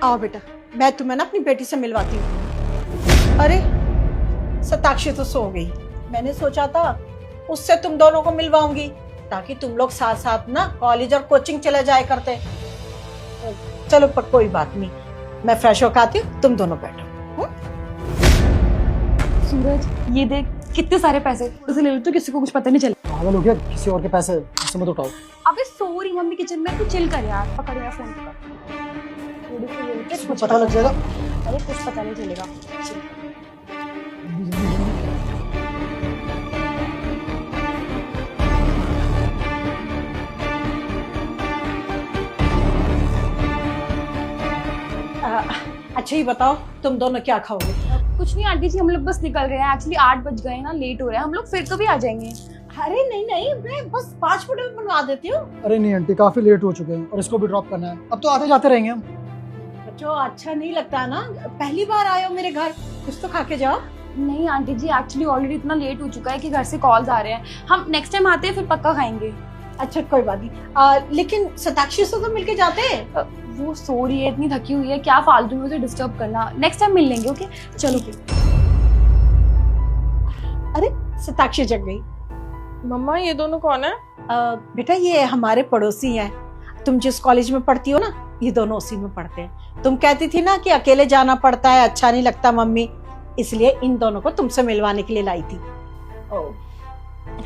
आओ बेटा, मैं तुम्हें ना अपनी बेटी से मिलवाती हूँ। अरे सताक्षी तो सो गई। मैंने सोचा था उससे तुम दोनों को मिलवाऊंगी ताकि तुम लोग साथ साथ ना कॉलेज और कोचिंग चले जाए करते। चलो पर कोई बात नहीं, मैं फ्रेश होकर आती हूँ, तुम दोनों बैठो। सूरज ये देख कितने सारे पैसे, उसे ले लो तो किसी को कुछ पता नहीं चले। पागल हो गया, किसी और के पैसे मुझसे मत उठाओ। अबे सॉरी, मम्मी किचन में, तू चिल कर यार। पकड़ मेरा फोन पकड़, थोड़ी सी ले लेते, कुछ पता लग जाएगा। अरे कुछ पता नहीं चलेगा। अच्छा ही बताओ, तुम दोनों क्या खाओगे? कुछ नहीं आंटी जी, हम लोग बस निकल रहे हैं। एक्चुअली 8 बज गए हैं ना, लेट हो रहा है। हम लोग फिर कभी आ जाएंगे। अरे नहीं नहीं, मैं बस 5 मिनट में बनवा देती हूँ। अरे नहीं आंटी, काफी लेट हो चुके हैं और इसको भी ड्रॉप करना है। अब तो आते जाते रहेंगे हम। बच्चों अच्छा नहीं लगता ना, पहली बार आए हो मेरे घर, कुछ तो खा के जाओ। नहीं आंटी जी, एक्चुअली ऑलरेडी इतना लेट हो चुका है कि घर से कॉल्स आ रहे हैं। हम नेक्स्ट टाइम आते हैं फिर पक्का खाएंगे। अच्छा कोई बात नहीं, लेकिन सताक्षी से तो मिलके जाते हैं। वो सो रही है, इतनी थकी हुई है, क्या फालतू में उसे डिस्टर्ब करना। नेक्स्ट टाइम मिल लेंगे। ओके चलो फिर। अरे सताक्षी जग गई। मम्मा ये दोनों कौन है? बेटा ये हमारे पड़ोसी हैं। तुम जिस कॉलेज में पढ़ती हो ना, ये दोनों उसी में पढ़ते हैं। तुम कहती थी ना कि अकेले जाना पड़ता है, अच्छा नहीं लगता मम्मी, इसलिए इन दोनों को तुमसे मिलवाने के लिए लाई थी।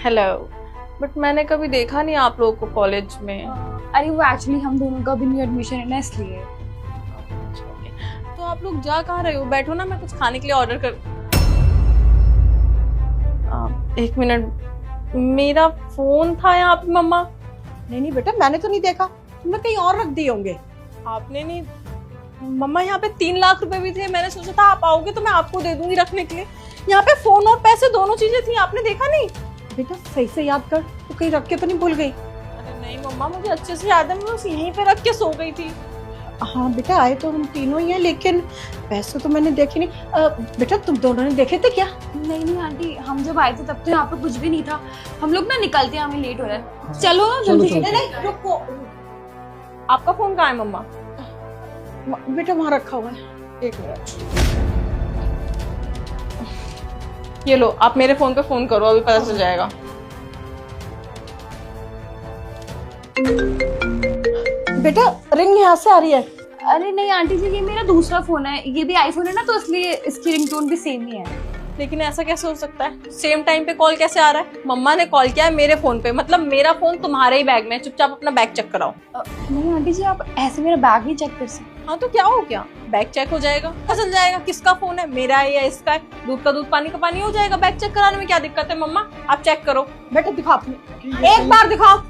हेलो, बट मैंने कभी देखा नहीं आप लोगों को कॉलेज में। अरे वो एक्चुअली हम दोनों का भी न्यू एडमिशन है ना, इसलिए। तो आप लोग जा कहाँ रहे हो? बैठो ना, मैं कुछ खाने के लिए ऑर्डर कर। एक मिनट, मेरा फोन था यहाँ पे मम्मा। नहीं नहीं बेटा, मैंने तो नहीं देखा, तुमने कहीं और रख दिए होंगे। आपने नहीं मम्मा, यहाँ पे 3 लाख रुपए भी थे। मैंने सोचा था आप आओगे तो मैं आपको दे दूंगी रखने के लिए। यहाँ पे फोन और पैसे दोनों चीजें थी, आपने देखा नहीं? बेटा सही से याद कर, तू कहीं रख के तो नहीं भूल गई? अरे नहीं मम्मा, मुझे अच्छे से याद है, मैं बस यहीं पे रख के सो गई थी। हाँ बेटा, आए तो हम तीनों ही हैं, लेकिन पैसे तो मैंने देखे नहीं। बेटा तुम दोनों ने देखे थे क्या? नहीं नहीं आंटी, हम जब आए थे तब तो यहाँ पे कुछ भी नहीं था। हम लोग ना निकलते हैं, हमें लेट हो रहा है। चलो जल्दी। चलो। नहीं रुको, आपका फोन कहाँ है मम्मा? बेटा वहां रखा हुआ है, एक मिनट। ये लो, आप मेरे फोन पे फोन करो, अभी पता चल जाएगा। बेटा रिंग यहाँ से आ रही है। अरे नहीं आंटी जी, ये मेरा दूसरा फोन है, ये भी आईफोन है ना, तो इसलिए इसकी रिंगटोन भी सेम ही है। लेकिन ऐसा कैसे हो सकता है? सेम टाइम पे कॉल कैसे आ रहा है? मम्मा ने कॉल किया है मेरे फोन पे, मतलब मेरा फोन तुम्हारे ही बैग में है। चुपचाप अपना बैग चेक कराओ। नहीं आंटी जी, आप ऐसे मेरा बैग नहीं चेक कर सकते। हाँ तो क्या हो गया, बैग चेक हो जाएगा, पता चल जाएगा किसका फोन है, मेरा है या इसका है। दूध का दूध पानी का पानी हो जाएगा। बैग चेक कराने में क्या दिक्कत है मम्मा? आप चेक करो। बेटा दिखाओ अपने, एक बार दिखाओ।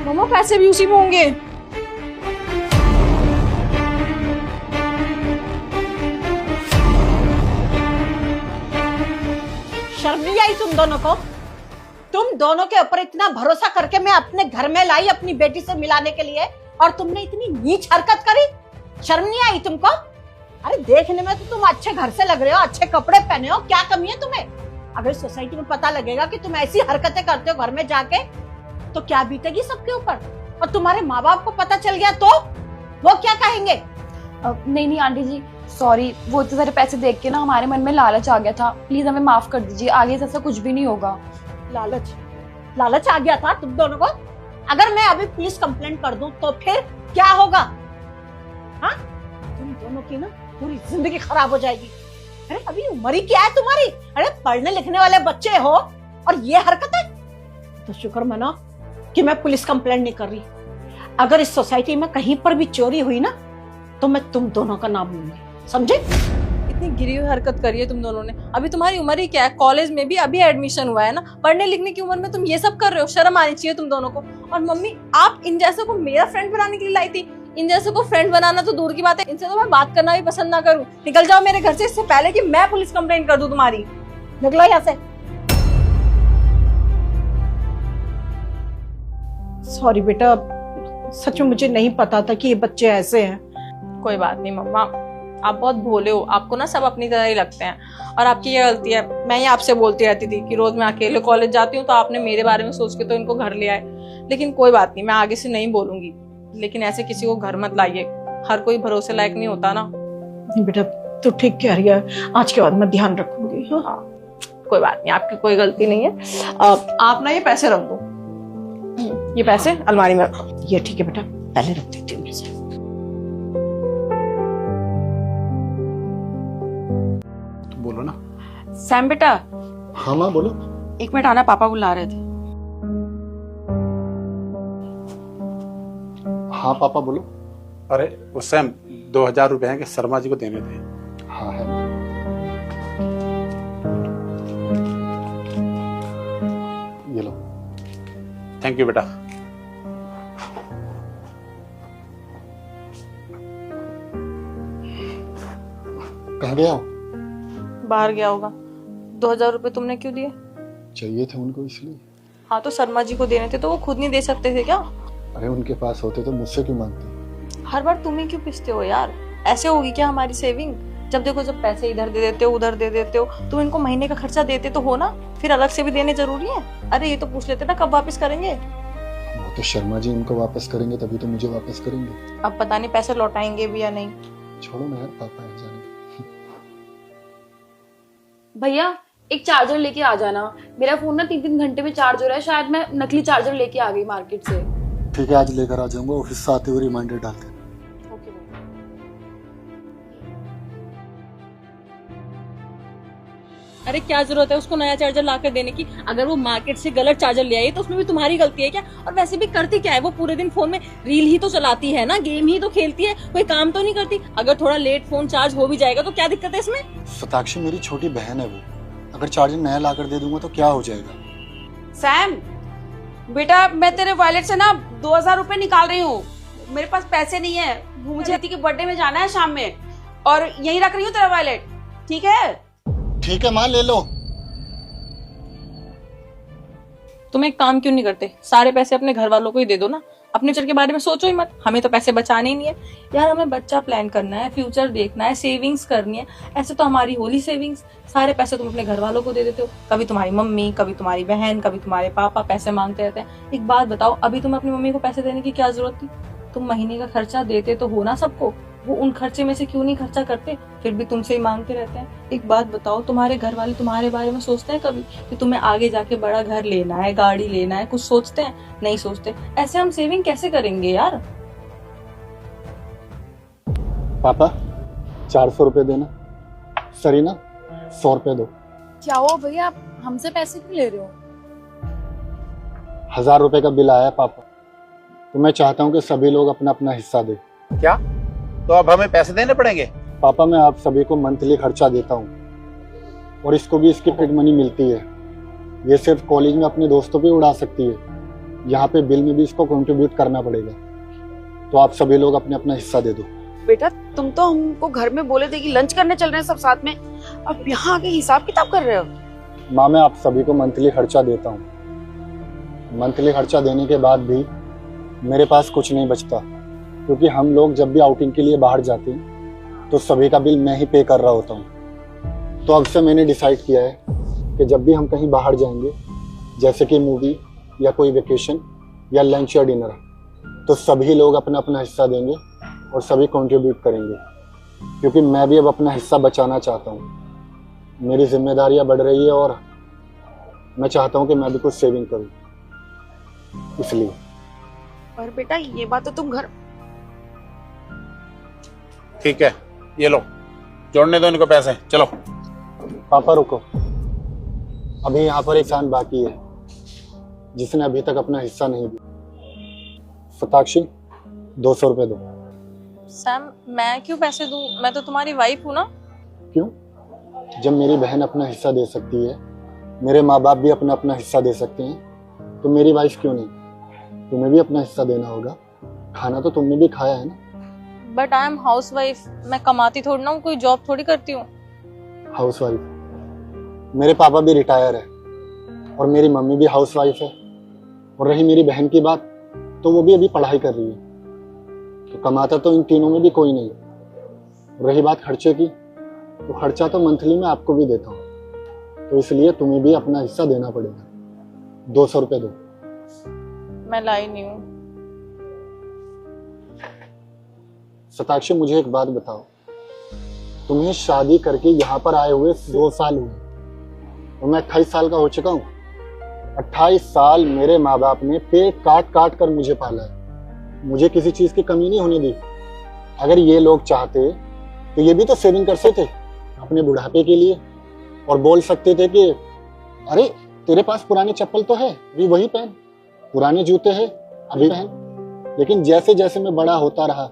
मम्मा पैसे भी उसी में होंगे। शर्म नहीं आई तुम दोनों को? तुम दोनों के ऊपर इतना भरोसा करके मैं अपने घर में लाई अपनी बेटी से मिलाने के लिए, और तुमने इतनी नीच हरकत करी। शर्म नहीं आई तुमको? अरे देखने में तो तुम अच्छे घर से लग रहे हो, अच्छे कपड़े पहने हो, क्या कमी है तुम्हें? अगर सोसाइटी में पता लगेगा कि तुम ऐसी हरकतें करते हो घर में जाके, तो क्या बीतेगी सबके ऊपर? और तुम्हारे माँ बाप को पता चल गया तो वो क्या कहेंगे? नहीं नहीं आंटी जी, सॉरी, वो इतने सारे पैसे देख के ना हमारे मन में लालच आ गया था। प्लीज हमें माफ कर दीजिए, आगे से ऐसा कुछ भी नहीं होगा। लालच? लालच आ गया था तुम दोनों को? अगर मैं अभी पुलिस कंप्लेंट कर दूं तो फिर क्या होगा? हाँ, तुम दोनों की ना पूरी जिंदगी खराब हो जाएगी। अरे अभी उम्र ही क्या है तुम्हारी? अरे पढ़ने लिखने वाले बच्चे हो और ये हरकत है? तो शुक्र मनाओ कि मैं पुलिस कंप्लेंट नहीं कर रही। अगर इस सोसाइटी में कहीं पर भी चोरी हुई ना, तो मैं तुम दोनों का नाम लूंगी, समझे? इतनी गिरी हुई हरकत करी है तुम दोनों ने। अभी तुम्हारी उम्र ही क्या है? कॉलेज में भी अभी एडमिशन हुआ है ना, पढ़ने लिखने की उम्र में तुम ये सब कर रहे हो। शर्म आनी चाहिए तुम दोनों को। और मम्मी, आप इन जैसे को मेरा फ्रेंड बनाने के लिए लाई थी? इन जैसे को फ्रेंड बनाना तो दूर की बात है, इनसे तो मैं बात करना भी पसंद ना करूं। निकल जाओ मेरे घर से, इससे पहले कि मैं पुलिस कंप्लेंट कर दूं तुम्हारी। निकलो यहाँ से। सॉरी बेटा, सच में मुझे नहीं पता था कि ये बच्चे ऐसे हैं। कोई बात नहीं मम्मा, आप बहुत भोले हो, आपको ना सब अपनी तरह ही लगते हैं। और आपकी ये गलती है, मैं ही आपसे बोलती रहती थी कि रोज मैं अकेले कॉलेज जाती हूँ तो आपने मेरे बारे में सोच के तो इनको घर ले आए। लेकिन कोई बात नहीं, मैं आगे से नहीं बोलूंगी। लेकिन ऐसे किसी को घर मत लाइए, हर कोई भरोसे लायक नहीं होता ना। नहीं बेटा, तो ठीक कह रही है, आज के बाद मैं ध्यान रखूंगी। हाँ, कोई बात नहीं, आपकी कोई गलती नहीं है। आप ना ये पैसे रख दो, ये पैसे अलमारी में रखो। ये ठीक है बेटा, पहले रख देती हूँ मैं। बोलो ना। सैम बेटा, हाँ माँ बोलो। एक मिनट आना, पापा बुला रहे थे। हाँ पापा बोलो। अरे उस टाइम 2000 रुपए हैं कि शर्मा जी को देने थे। हाँ है। ये लो। थैंक यू बेटा। कहाँ गया हो? बाहर गया होगा। 2000 रुपए तुमने क्यों दिए? चाहिए थे उनको इसलिए। हाँ तो शर्मा जी को देने थे तो वो खुद नहीं दे सकते थे क्या? अरे उनके पास होते तो मुझसे क्यों मांगते? हर बार तुम ही क्यों पिसते हो यार? ऐसे होगी क्या हमारी सेविंग? जब देखो जब पैसे इधर दे देते हो उधर दे देते हो। तुम इनको महीने का खर्चा देते तो हो ना, फिर अलग से भी देने जरूरी है? अरे ये तो पूछ लेते ना कब वापस करेंगे। वो तो शर्मा जी इनको वापस करेंगे तभी तो मुझे वापस करेंगे। अब पता नहीं पैसे लौटाएंगे भी या नहीं। छोड़ो ना यार, पापा है जाने। भैया एक चार्जर लेके आ जाना। मेरा फोन ना 3-3 घंटे में चार्ज हो रहा है, शायद मैं नकली चार्जर लेके आ गई मार्केट से। ठीक है, आज लेकर आ जाऊंगा, ऑफिस से आते हुए रिमाइंडर डाल देना। ओके भैया। अरे क्या जरूरत है उसको नया चार्जर लाकर देने की? अगर वो मार्केट से गलत चार्जर ले आई तो उसमें भी तुम्हारी गलती है क्या? और वैसे भी करती क्या है वो? पूरे दिन फोन में रील ही तो चलाती है ना, गेम ही तो खेलती है, कोई काम तो नहीं करती। अगर थोड़ा लेट फोन चार्ज हो भी जाएगा तो क्या दिक्कत है इसमें? सताक्षी मेरी छोटी बहन है वो, अगर चार्जर नया लाकर दे दूंगा तो क्या हो जाएगा? सैम बेटा, मैं तेरे वॉलेट से ना 2000 रुपए निकाल रही हूँ। मेरे पास पैसे नहीं है, मुझे अदिति के बर्थडे में जाना है शाम में, और यहीं रख रही हूँ तेरा वॉलेट। ठीक है? ठीक है माँ, ले लो। तुम एक काम क्यों नहीं करते? सारे पैसे अपने घर वालों को ही दे दो ना, अपने फ्यूचर के बारे में सोचो ही मत। हमें तो पैसे बचाने ही नहीं है यार, हमें बच्चा प्लान करना है, फ्यूचर देखना है, सेविंग्स करनी है। ऐसे तो हमारी होली सेविंग्स। सारे पैसे तुम अपने घर वालों को दे देते हो। कभी तुम्हारी मम्मी, कभी तुम्हारी बहन, कभी तुम्हारे पापा पैसे मांगते रहते हैं। एक बात बताओ, अभी तुम अपनी मम्मी को पैसे देने की क्या जरूरत थी? तुम महीने का खर्चा देते तो हो ना सबको, वो उन खर्चे में से क्यों नहीं खर्चा करते? फिर भी तुमसे ही मांगते रहते हैं। एक बात बताओ, तुम्हारे घर वाले तुम्हारे बारे में सोचते हैं कभी कि तुम्हें आगे जाके बड़ा घर लेना है, गाड़ी लेना है? कुछ सोचते हैं? नहीं सोचते। ऐसे हम सेविंग कैसे करेंगे यार? पापा 400 रुपए देना। सरीना 100 रुपए दो। क्या हुआ भैया, आप हमसे पैसे क्यों ले रहे हो? 1000 रुपए का बिल आया पापा, तो मैं चाहता हूँ कि सभी लोग अपना अपना हिस्सा दें। क्या? तो अब हमें पैसे देने पड़ेंगे? पापा मैं आप सभी को मंथली खर्चा देता हूँ और इसको भी इसकी फिट मनी मिलती है। ये सिर्फ कॉलेज में अपने दोस्तों पे उड़ा सकती है, यहाँ पे बिल में भी इसको कंट्रीब्यूट करना पड़ेगा। तो आप सभी लोग अपने अपना हिस्सा दे दो। बेटा तुम तो हमको घर में बोले थे कि लंच करने चल रहे हैं सब साथ में, अब यहाँ आके हिसाब किताब कर रहे हो। माँ मैं आप सभी को मंथली खर्चा देता हूँ। मंथली खर्चा देने के बाद भी मेरे पास कुछ नहीं बचता, क्योंकि हम लोग जब भी आउटिंग के लिए बाहर जाते हैं तो सभी का बिल मैं ही पे कर रहा होता हूँ। तो अब से मैंने डिसाइड किया है कि जब भी हम कहीं बाहर जाएंगे, जैसे कि मूवी या कोई वेकेशन या लंच या डिनर, तो सभी लोग अपना अपना हिस्सा देंगे और सभी कंट्रीब्यूट करेंगे, क्योंकि मैं भी अब अपना हिस्सा बचाना चाहता हूँ। मेरी जिम्मेदारियाँ बढ़ रही है और मैं चाहता हूँ कि मैं भी कुछ सेविंग करूँ, इसलिए। पर बेटा ये बात तो तुम घर। ठीक है, ये लो, जोड़ने दो इनको पैसे, चलो। पापा रुको, अभी यहाँ पर एक इंसान बाकी है जिसने अभी तक अपना हिस्सा नहीं दिया। सताक्षी 200 रुपए दो। सैम मैं क्यों पैसे दूं? मैं तो तुम्हारी वाइफ हूँ ना। क्यों? जब मेरी बहन अपना हिस्सा दे सकती है, मेरे माँ बाप भी अपना अपना हिस्सा दे सकते हैं, तो मेरी वाइफ क्यों नहीं? तुम्हें भी अपना हिस्सा देना होगा, खाना तो तुमने भी खाया है ना। But I am house wife, मैं कमाती थोड़ी ना हूँ, कोई जॉब थोड़ी करती हूँ। House wife? मेरे पापा भी रिटायर है और मेरी मम्मी भी हाउस वाइफ है, और रही मेरी बहन की बात, तो वो भी अभी पढ़ाई कर रही है। तो कमाता तो इन तीनों में भी कोई नहीं। रही बात खर्चे की, तो खर्चा तो मंथली में आपको भी देता हूँ, तो इसलिए तुम्हें भी अपना हिस्सा देना पड़ेगा। 200 रुपये दो। मैं लाई नहीं हूँ। शताक्षी मुझे एक बात बताओ, तुम्हें शादी करके यहाँ पर आए हुए 2 साल हुए और मैं 28 साल का हो चुका हूँ। 28 साल मेरे माँ बाप ने पेट काट काट कर मुझे पाला है, मुझे किसी चीज की कमी नहीं होने दी। अगर ये लोग चाहते तो ये भी तो सेविंग कर सकते थे अपने बुढ़ापे के लिए, और बोल सकते थे कि अरे तेरे पास पुराने चप्पल तो है, अभी वही पहन, पुराने जूते हैं अभी पहन। लेकिन जैसे जैसे मैं बड़ा होता रहा,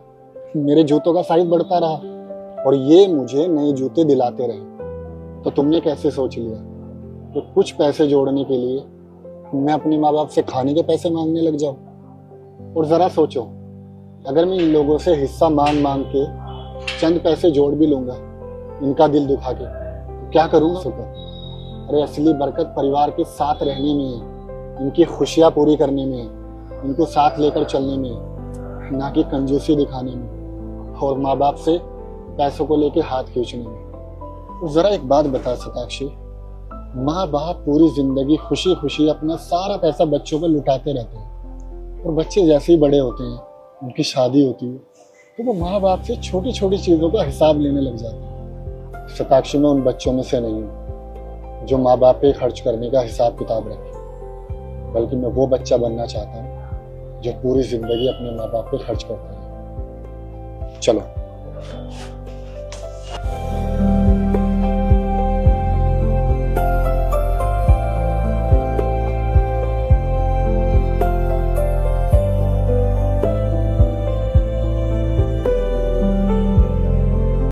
मेरे जूतों का साइज बढ़ता रहा और ये मुझे नए जूते दिलाते रहे। तो तुमने कैसे सोच लिया कि कुछ पैसे जोड़ने के लिए मैं अपने माँ बाप से खाने के पैसे मांगने लग जाऊं? और जरा सोचो, अगर मैं इन लोगों से हिस्सा मांग मांग के चंद पैसे जोड़ भी लूंगा इनका दिल दुखा के, तो क्या करूंगा सुपर? अरे असली बरकत परिवार के साथ रहने में है, इनकी खुशियां पूरी करने में है, इनको साथ लेकर चलने में है, ना कि कंजूसी दिखाने में और माँ बाप से पैसों को लेके हाथ खींचने में। तो जरा एक बात बता शताक्षी, माँ बाप पूरी जिंदगी खुशी खुशी अपना सारा पैसा बच्चों पर लुटाते रहते हैं और बच्चे जैसे ही बड़े होते हैं, उनकी शादी होती है, तो वो माँ बाप से छोटी छोटी चीज़ों का हिसाब लेने लग जाते हैं। शताक्षी मैं उन बच्चों में से नहीं हूँ जो माँ बाप पे खर्च करने का हिसाब किताब रखे, बल्कि मैं वो बच्चा बनना चाहता हूँ जो पूरी जिंदगी अपने माँ बाप पे खर्च करता है। चलो।